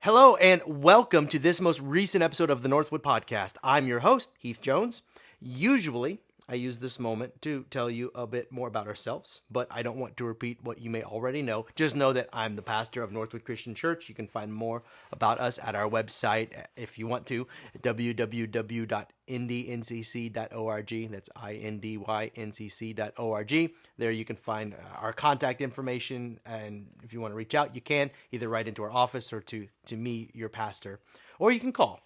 Hello and welcome to this most recent episode of the Northwood Podcast. I'm your host, Heath Jones. Usually, I use this moment to tell you a bit more about ourselves, but I don't want to repeat what you may already know. Just know that I'm the pastor of Northwood Christian Church. You can find more about us at our website if you want to, www.indyncc.org. That's INDYNCC.org. There you can find our contact information, and if you want to reach out, you can either write into our office or to me, your pastor, or you can call.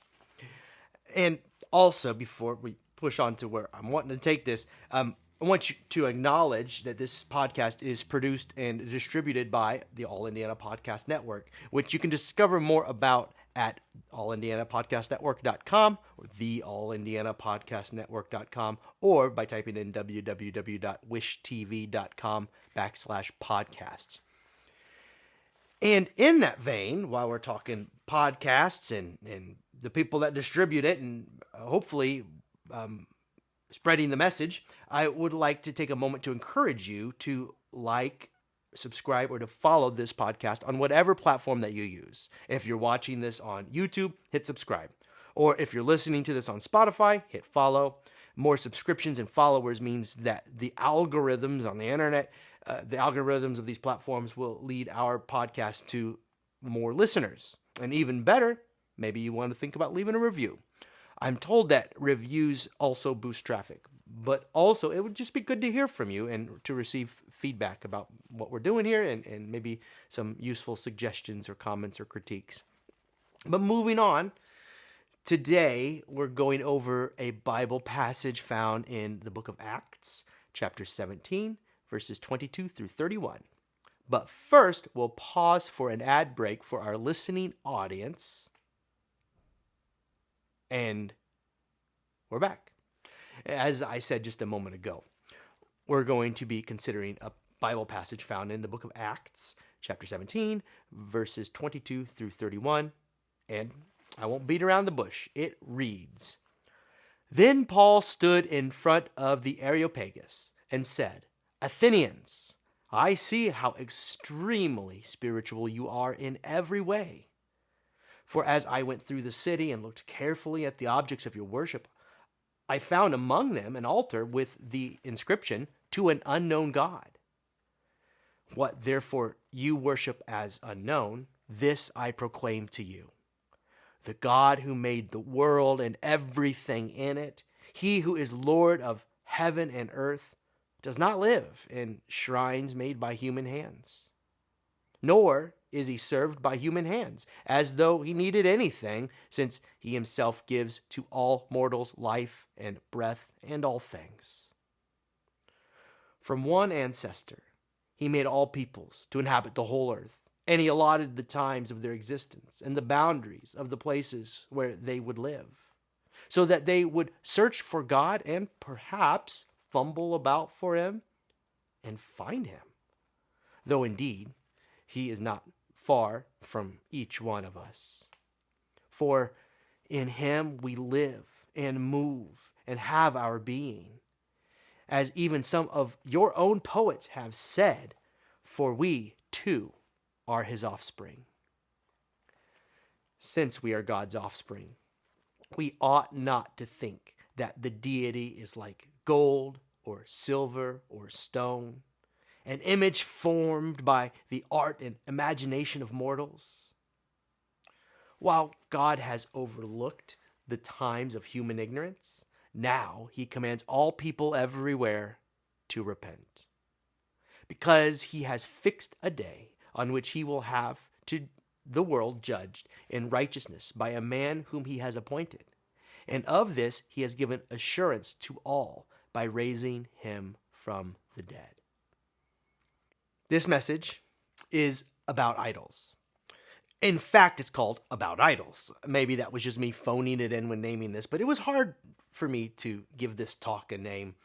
And also, before we push on to where I'm wanting to take this, I want you to acknowledge that this podcast is produced and distributed by the All Indiana Podcast Network, which you can discover more about at allindianapodcastnetwork.com or theallindianapodcastnetwork.com or by typing in www.wishtv.com/podcasts. And in that vein, while we're talking podcasts and the people that distribute it and hopefully spreading the message, I would like to take a moment to encourage you to like, subscribe, or to follow this podcast on whatever platform that you use. If you're watching this on YouTube, hit subscribe. Or if you're listening to this on Spotify, hit follow. More subscriptions and followers means that the algorithms on the internet, the algorithms of these platforms will lead our podcast to more listeners. And even better, maybe you want to think about leaving a review. I'm told that reviews also boost traffic, but also it would just be good to hear from you and to receive feedback about what we're doing here and maybe some useful suggestions or comments or critiques. But moving on, today we're going over a Bible passage found in the book of Acts, chapter 17, verses 22 through 31. But first, we'll pause for an ad break for our listening audience. And we're back. As I said just a moment ago, we're going to be considering a Bible passage found in the book of Acts, chapter 17, verses 22 through 31. And I won't beat around the bush. It reads, "Then Paul stood in front of the Areopagus and said, 'Athenians, I see how extremely spiritual you are in every way. For as I went through the city and looked carefully at the objects of your worship, I found among them an altar with the inscription, "To an unknown God." What therefore you worship as unknown, this I proclaim to you. The God who made the world and everything in it, he who is Lord of heaven and earth, does not live in shrines made by human hands. Nor is he served by human hands, as though he needed anything, since he himself gives to all mortals life and breath and all things. From one ancestor, he made all peoples to inhabit the whole earth, and he allotted the times of their existence and the boundaries of the places where they would live, so that they would search for God and perhaps fumble about for him and find him, though indeed he is not far from each one of us. For in him we live and move and have our being, as even some of your own poets have said, for we too are his offspring. Since we are God's offspring, we ought not to think that the deity is like gold or silver or stone, an image formed by the art and imagination of mortals. While God has overlooked the times of human ignorance, now he commands all people everywhere to repent, because he has fixed a day on which he will have to the world judged in righteousness by a man whom he has appointed. And of this he has given assurance to all by raising him from the dead. This message is about idols. In fact, it's called About Idols. Maybe that was just me phoning it in when naming this, but it was hard for me to give this talk a name.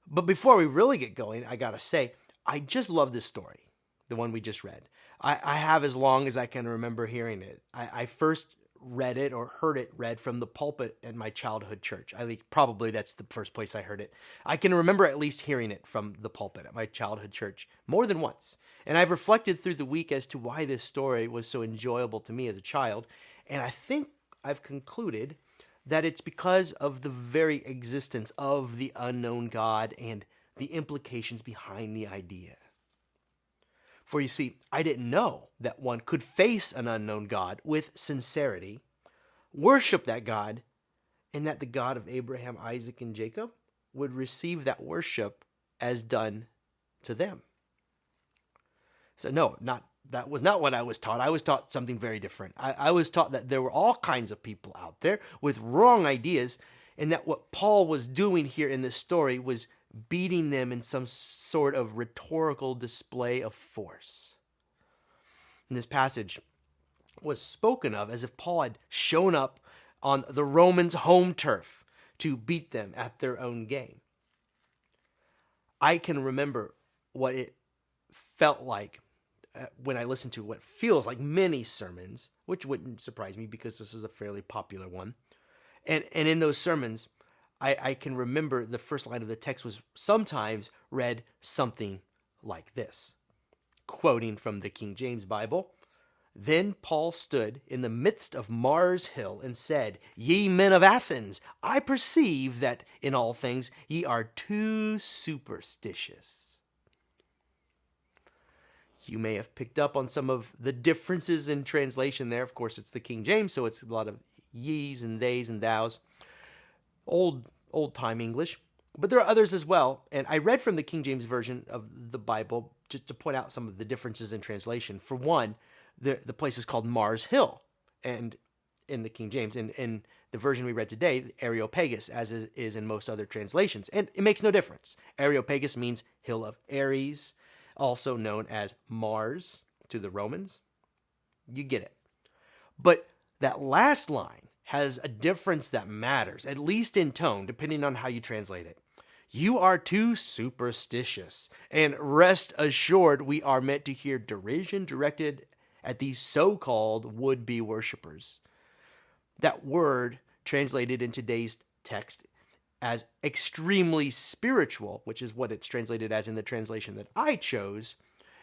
But before we really get going, I gotta say, I just love this story, the one we just read. I have as long as I can remember hearing it. I first read it or heard it read from the pulpit at my childhood church. Probably that's the first place I heard it. I can remember at least hearing it from the pulpit at my childhood church more than once. And I've reflected through the week as to why this story was so enjoyable to me as a child. And I think I've concluded that it's because of the very existence of the unknown God and the implications behind the idea. For you see, I didn't know that one could face an unknown God with sincerity, worship that God, and that the God of Abraham, Isaac, and Jacob would receive that worship as done to them. So no, that was not what I was taught. I was taught something very different. I was taught that there were all kinds of people out there with wrong ideas, and that what Paul was doing here in this story was beating them in some sort of rhetorical display of force. And this passage was spoken of as if Paul had shown up on the Romans' home turf to beat them at their own game. I can remember what it felt like when I listened to what feels like many sermons, which wouldn't surprise me because this is a fairly popular one. And in those sermons, I can remember the first line of the text was sometimes read something like this, quoting from the King James Bible. Then Paul stood in the midst of Mars Hill and said, "Ye men of Athens, I perceive that in all things ye are too superstitious." You may have picked up on some of the differences in translation there. Of course, it's the King James, so it's a lot of ye's and they's and thou's. Old-time English. But there are others as well. And I read from the King James Version of the Bible just to point out some of the differences in translation. For one, the place is called Mars Hill, and in the King James. And in the version we read today, Areopagus, as is in most other translations. And it makes no difference. Areopagus means Hill of Ares, also known as Mars to the Romans. You get it. But that last line has a difference that matters, at least in tone, depending on how you translate it. You are too superstitious, and rest assured we are meant to hear derision directed at these so-called would-be worshipers. That word translated in today's text as extremely spiritual, which is what it's translated as in the translation that I chose,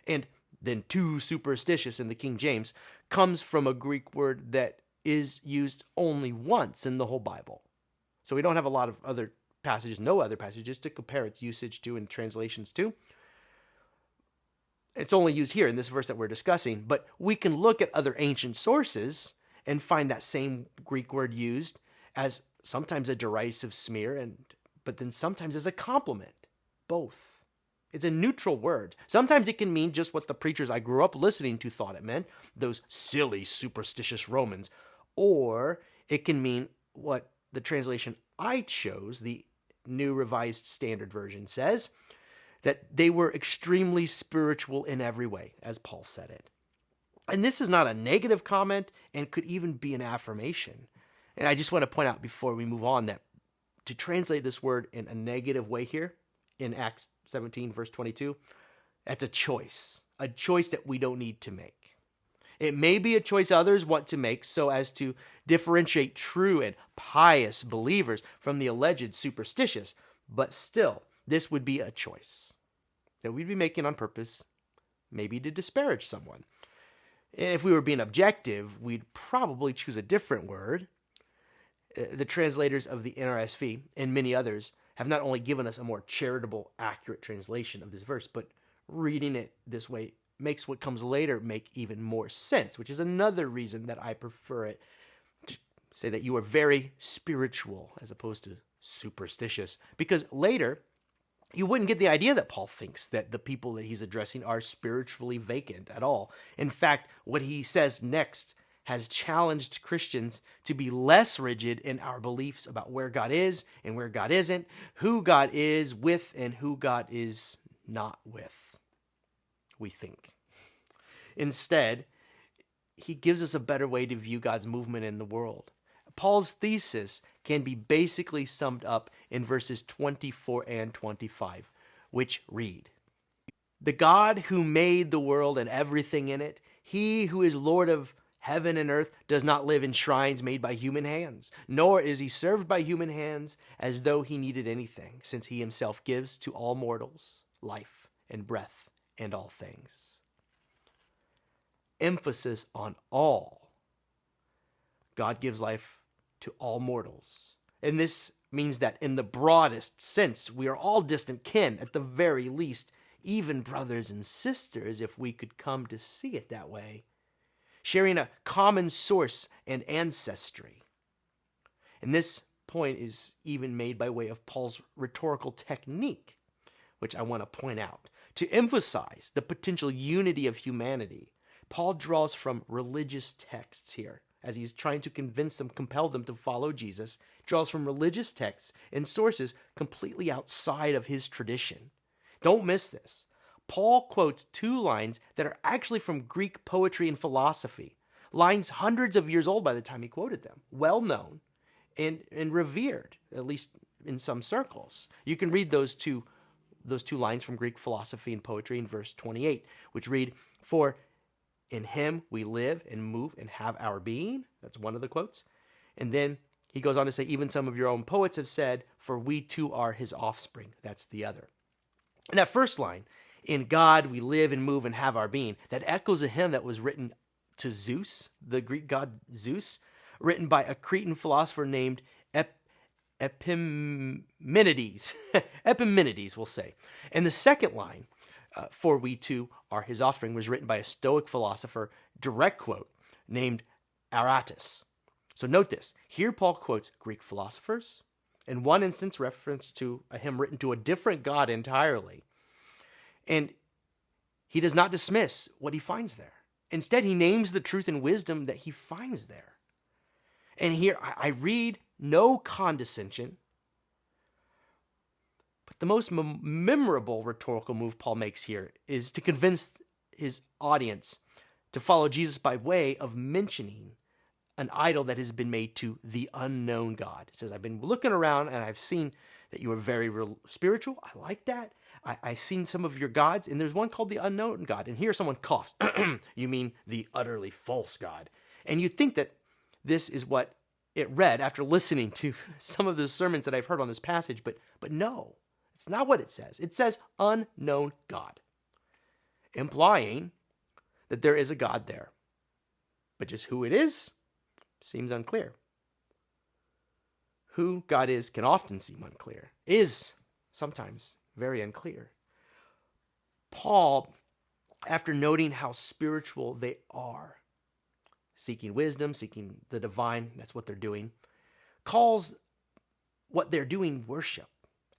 and then too superstitious in the King James, comes from a Greek word that is used only once in the whole Bible. So we don't have a lot of other passages, no other passages to compare its usage to and translations to. It's only used here in this verse that we're discussing, but we can look at other ancient sources and find that same Greek word used as sometimes a derisive smear, but then sometimes as a compliment. Both. It's a neutral word. Sometimes it can mean just what the preachers I grew up listening to thought it meant, those silly, superstitious Romans. Or it can mean what the translation I chose, the New Revised Standard Version, says, that they were extremely spiritual in every way, as Paul said it. And this is not a negative comment and could even be an affirmation. And I just want to point out before we move on that to translate this word in a negative way here, in Acts 17, verse 22, that's a choice that we don't need to make. It may be a choice others want to make so as to differentiate true and pious believers from the alleged superstitious, but still, this would be a choice that we'd be making on purpose, maybe to disparage someone. And if we were being objective, we'd probably choose a different word. The translators of the NRSV and many others have not only given us a more charitable, accurate translation of this verse, but reading it this way makes what comes later make even more sense, which is another reason that I prefer it to say that you are very spiritual as opposed to superstitious. Because later, you wouldn't get the idea that Paul thinks that the people that he's addressing are spiritually vacant at all. In fact, what he says next has challenged Christians to be less rigid in our beliefs about where God is and where God isn't, who God is with and who God is not with, we think. Instead, he gives us a better way to view God's movement in the world. Paul's thesis can be basically summed up in verses 24 and 25, which read, "The God who made the world and everything in it, he who is Lord of heaven and earth, does not live in shrines made by human hands, nor is he served by human hands as though he needed anything, since he himself gives to all mortals life and breath and all things. Emphasis on all. God gives life to all mortals. And this means that in the broadest sense, we are all distant kin, at the very least, even brothers and sisters, if we could come to see it that way, sharing a common source and ancestry. And this point is even made by way of Paul's rhetorical technique, which I want to point out. To emphasize the potential unity of humanity, Paul draws from religious texts here, as he's trying to convince them, compel them to follow Jesus, draws from religious texts and sources completely outside of his tradition. Don't miss this. Paul quotes two lines that are actually from Greek poetry and philosophy, lines hundreds of years old by the time he quoted them, well known and revered, at least in some circles. You can read those two lines from Greek philosophy and poetry in verse 28, which read, "For in him we live and move and have our being." That's one of the quotes. And then he goes on to say, "Even some of your own poets have said, for we too are his offspring." That's the other. And that first line, "In God we live and move and have our being," that echoes a hymn that was written to Zeus, the Greek god Zeus, written by a Cretan philosopher named Epimenides. Epimenides, we'll say. And the second line, "For we too are his offspring," was written by a Stoic philosopher, direct quote, named Aratus. So note this. Here Paul quotes Greek philosophers, in one instance reference to a hymn written to a different god entirely. And he does not dismiss what he finds there. Instead, he names the truth and wisdom that he finds there. And here I read no condescension, but the most memorable rhetorical move Paul makes here is to convince his audience to follow Jesus by way of mentioning an idol that has been made to the unknown God. He says, "I've been looking around and I've seen that you are very spiritual. I like that. I've seen some of your gods, and there's one called the unknown God." And here someone coughs. "You mean the utterly false God." And you'd think that this is what it read after listening to some of the sermons that I've heard on this passage, but no, it's not what it says. It says unknown God, implying that there is a God there. But just who it is seems unclear. Who God is can often seem unclear, is sometimes very unclear. Paul, after noting how spiritual they are, seeking wisdom, seeking the divine, that's what they're doing, calls what they're doing worship,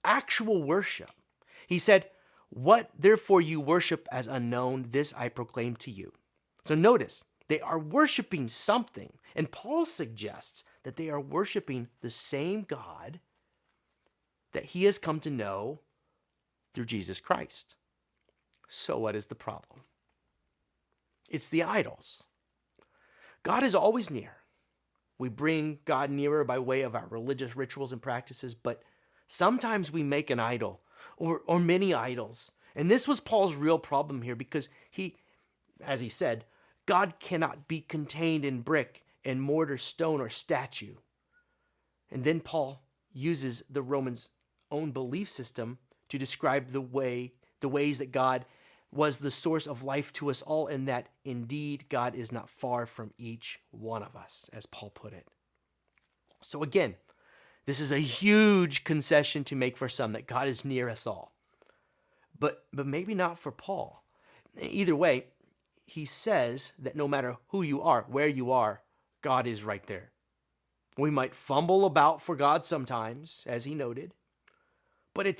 actual worship. He said, "What therefore you worship as unknown, this I proclaim to you." So notice, they are worshiping something, and Paul suggests that they are worshiping the same God that he has come to know through Jesus Christ. So what is the problem? It's the idols. God is always near. We bring God nearer by way of our religious rituals and practices, but sometimes we make an idol or many idols. And this was Paul's real problem here, because he, as he said, God cannot be contained in brick and mortar, stone, or statue. And then Paul uses the Romans' own belief system to describe the ways that God was the source of life to us all, and that indeed God is not far from each one of us, as Paul put it. So again, this is a huge concession to make for some, that God is near us all. But maybe not for Paul. Either way, he says that no matter who you are, where you are, God is right there. We might fumble about for God sometimes, as he noted, but he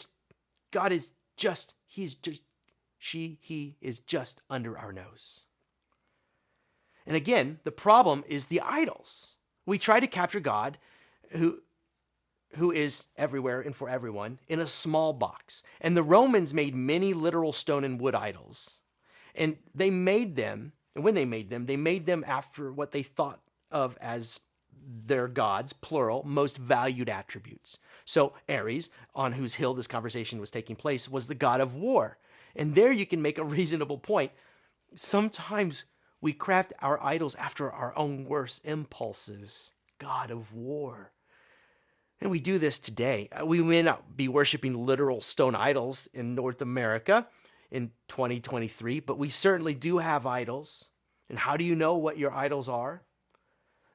is just under our nose. And again, the problem is the idols. We try to capture God, who is everywhere and for everyone, in a small box. And the Romans made many literal stone and wood idols. And they made them, and when they made them after what they thought of as their gods, plural, most valued attributes. So Ares, on whose hill this conversation was taking place, was the god of war. And there you can make a reasonable point. Sometimes We craft our idols after our own worst impulses. God of war. And we do this today. We may not be worshiping literal stone idols in North America in 2023, but we certainly do have idols. And how do you know what your idols are?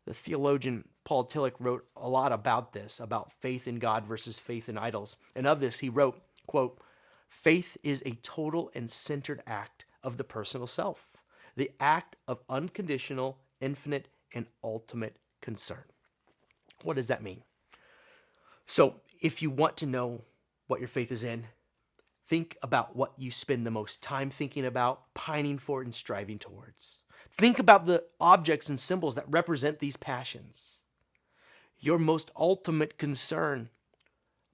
The theologian Paul Tillich wrote a lot about this, about faith in God versus faith in idols. And of this, he wrote, quote, "Faith is a total and centered act of the personal self, the act of unconditional, infinite, and ultimate concern." What does that mean? So if you want to know what your faith is in, think about what you spend the most time thinking about, pining for, and striving towards. Think about the objects and symbols that represent these passions. Your most ultimate concern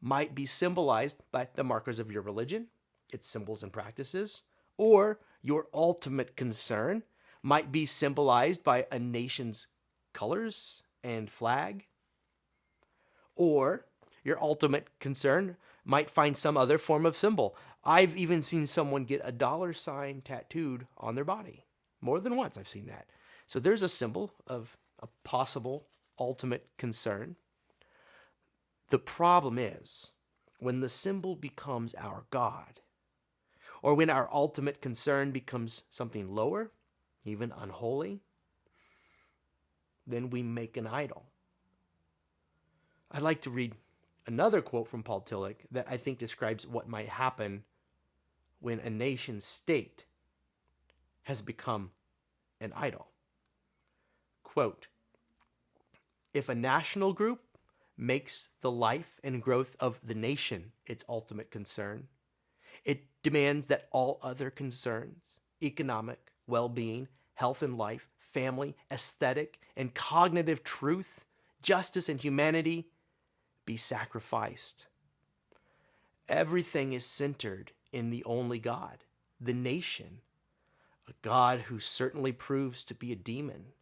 might be symbolized by the markers of your religion, its symbols and practices, or your ultimate concern might be symbolized by a nation's colors and flag, or your ultimate concern might find some other form of symbol. I've even seen someone get a $ tattooed on their body. More than once I've seen that. So there's a symbol of a possible ultimate concern. The problem is when the symbol becomes our God, or when our ultimate concern becomes something lower, even unholy, then we make an idol. I'd like to read another quote from Paul Tillich that I think describes what might happen when a nation state has become an idol. Quote, "If a national group makes the life and growth of the nation its ultimate concern, it demands that all other concerns, economic, well-being, health and life, family, aesthetic, and cognitive truth, justice, and humanity be sacrificed. Everything is centered in the only God, the nation, a God who certainly proves to be a demon,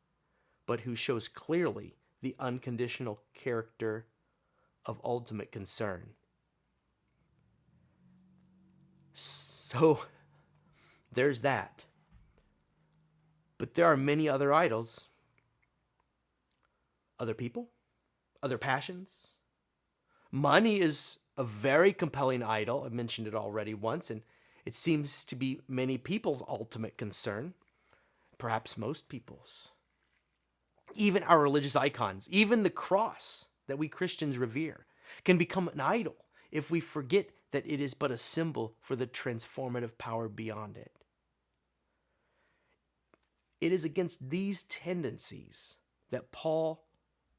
but who shows clearly the unconditional character of ultimate concern." So there's that. But there are many other idols. Other people, other passions. Money is a very compelling idol. I mentioned it already once, and it seems to be many people's ultimate concern, perhaps most people's. Even our religious icons, even the cross that we Christians revere, can become an idol if we forget that it is but a symbol for the transformative power beyond it. It is against these tendencies that Paul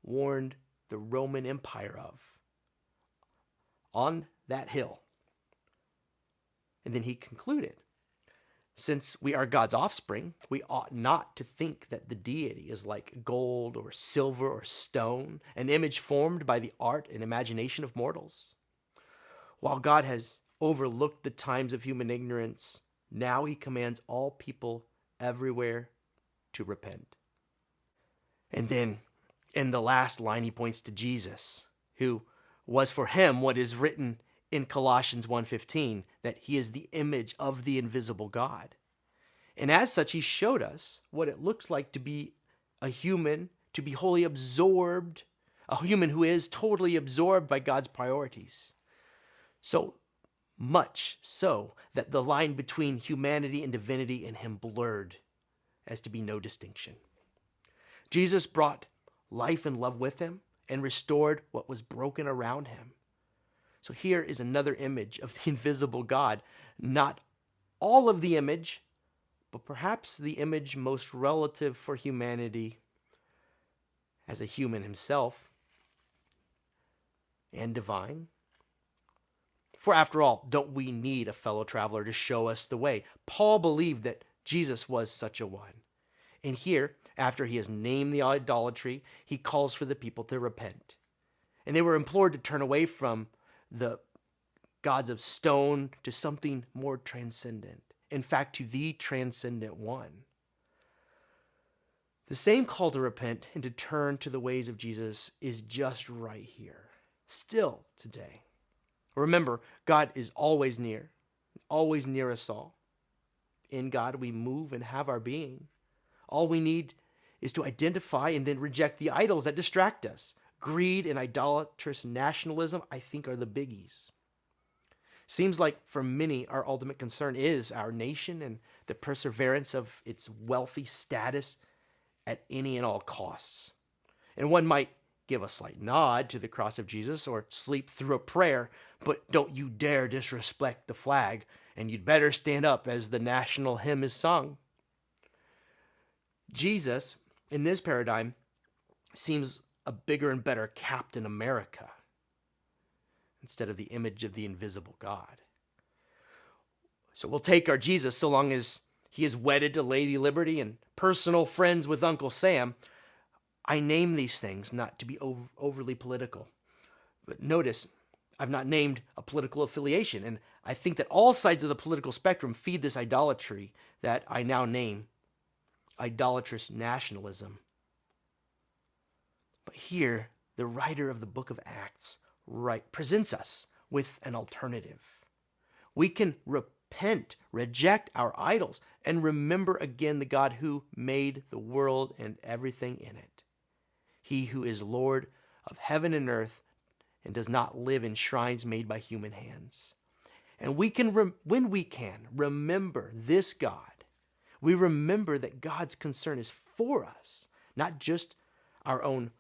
warned the Roman Empire of on that hill. And then he concluded, "Since we are God's offspring, we ought not to think that the deity is like gold or silver or stone, an image formed by the art and imagination of mortals. While God has overlooked the times of human ignorance, now he commands all people everywhere to repent." And then in the last line, he points to Jesus, who was for him what is written in Colossians 1:15, that he is the image of the invisible God. And as such, he showed us what it looks like to be a human, to be wholly absorbed, a human who is totally absorbed by God's priorities. So much so that the line between humanity and divinity in him blurred as to be no distinction. Jesus brought life and love with him and restored what was broken around him. So here is another image of the invisible God, not all of the image, but perhaps the image most relative for humanity as a human himself and divine. For after all, don't we need a fellow traveler to show us the way? Paul believed that Jesus was such a one. And here, after he has named the idolatry, he calls for the people to repent. And they were implored to turn away from the gods of stone to something more transcendent. In fact, to the transcendent one. The same call to repent and to turn to the ways of Jesus is just right here, still today. Remember, God is always near us all. In God we move and have our being. All we need is to identify and then reject the idols that distract us. Greed and idolatrous nationalism, I think, are the biggies. Seems like for many, our ultimate concern is our nation and the perseverance of its wealthy status at any and all costs. And one might give a slight nod to the cross of Jesus or sleep through a prayer, but don't you dare disrespect the flag, and you'd better stand up as the national hymn is sung. Jesus, in this paradigm, seems a bigger and better Captain America instead of the image of the invisible God. So we'll take our Jesus so long as he is wedded to Lady Liberty and personal friends with Uncle Sam. I name these things not to be overly political. But notice, I've not named a political affiliation, and I think that all sides of the political spectrum feed this idolatry that I now name idolatrous nationalism. But here, the writer of the book of Acts presents us with an alternative. We can repent, reject our idols, and remember again the God who made the world and everything in it. He who is Lord of heaven and earth and does not live in shrines made by human hands. And we can, when we can, remember this God. We remember that God's concern is for us, not just our own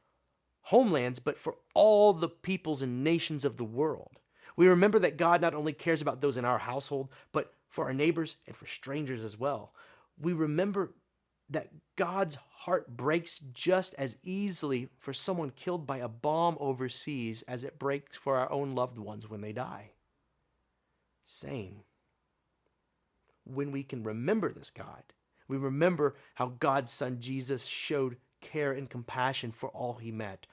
homelands, but for all the peoples and nations of the world. We remember that God not only cares about those in our household, but for our neighbors and for strangers as well. We remember that God's heart breaks just as easily for someone killed by a bomb overseas as it breaks for our own loved ones when they die. Same. When we can remember this God, we remember how God's Son Jesus showed care and compassion for all he met,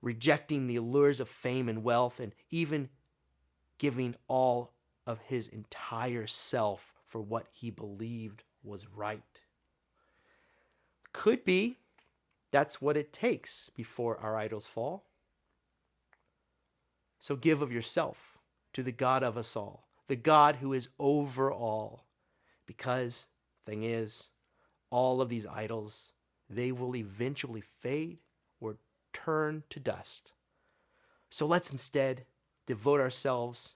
rejecting the allures of fame and wealth, and even giving all of his entire self for what he believed was right. Could be that's what it takes before our idols fall. So give of yourself to the God of us all, the God who is over all, because thing is, all of these idols, they will eventually fade or turn to dust. So let's instead devote ourselves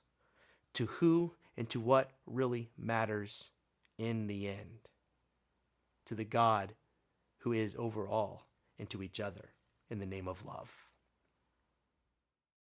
to who and to what really matters in the end, to the God who is over all, and to each other in the name of love.